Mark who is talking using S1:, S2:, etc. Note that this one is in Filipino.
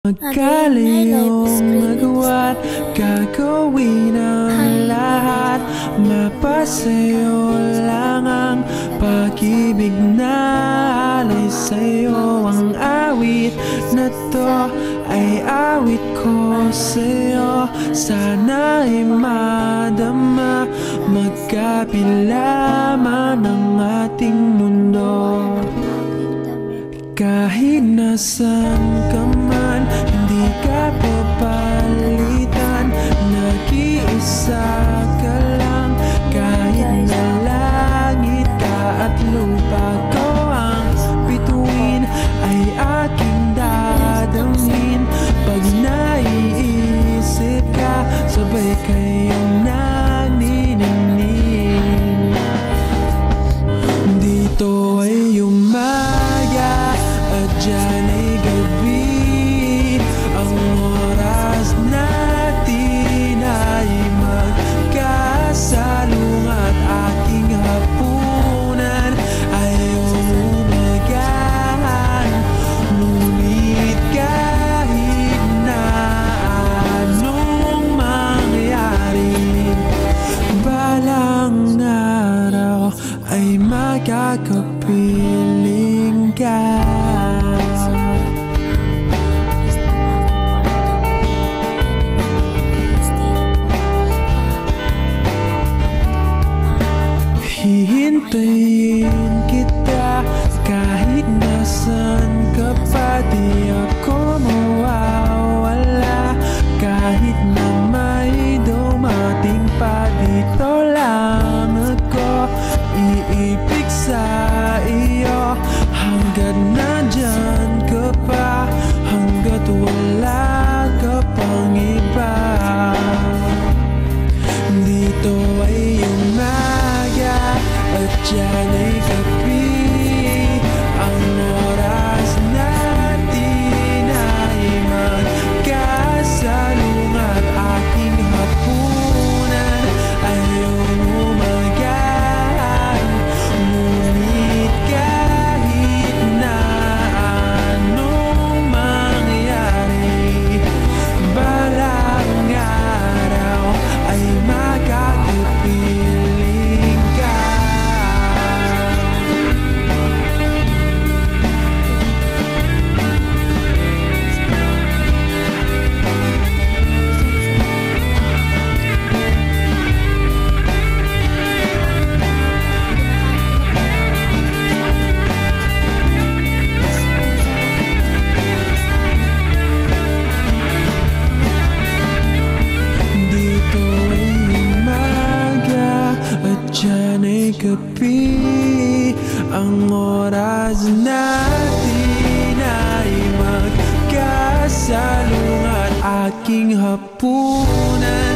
S1: Magkaliyong magawa't gagawin ang lahat. Mapasayo lang ang pag-ibig na alay sa'yo. Ang awit na to ay awit ko sa'yo. Sana'y madama, magkapila man ang ating mundo. Kahit nasan ka man, hindi ka papalitan. Nag-iisa ka lang, kahit na langit ka at lupa ko ang bituin, ay aking dadamhin. Pag naiisip ka, sabay kayong naniningning. Dito ay umaga at dyan ay gabi. Ang oras natin ay magkasalungat. Aking hapunan ay umagahan. Ngunit kahit na anong mangyari, balang araw ay magkakapiling ka. Hihintayin kita kahit nasan ka pa. Di ako mawawala kahit na may dumating pa. Dito lang ako iibig sa iyo hanggat nandyan ka pa, hanggat wala ka pang iba. Dito ay umaga at dyan ay gabi. Ang oras natin ay magkasalungat. Aking hapunan ay umagahan. Ngunit kahit na anong mangyari, balang araw ay magkakapiling ka. Dito ay umaga at dyan ay gabi. Ang oras natin ay magkasalungat. Aking hapunan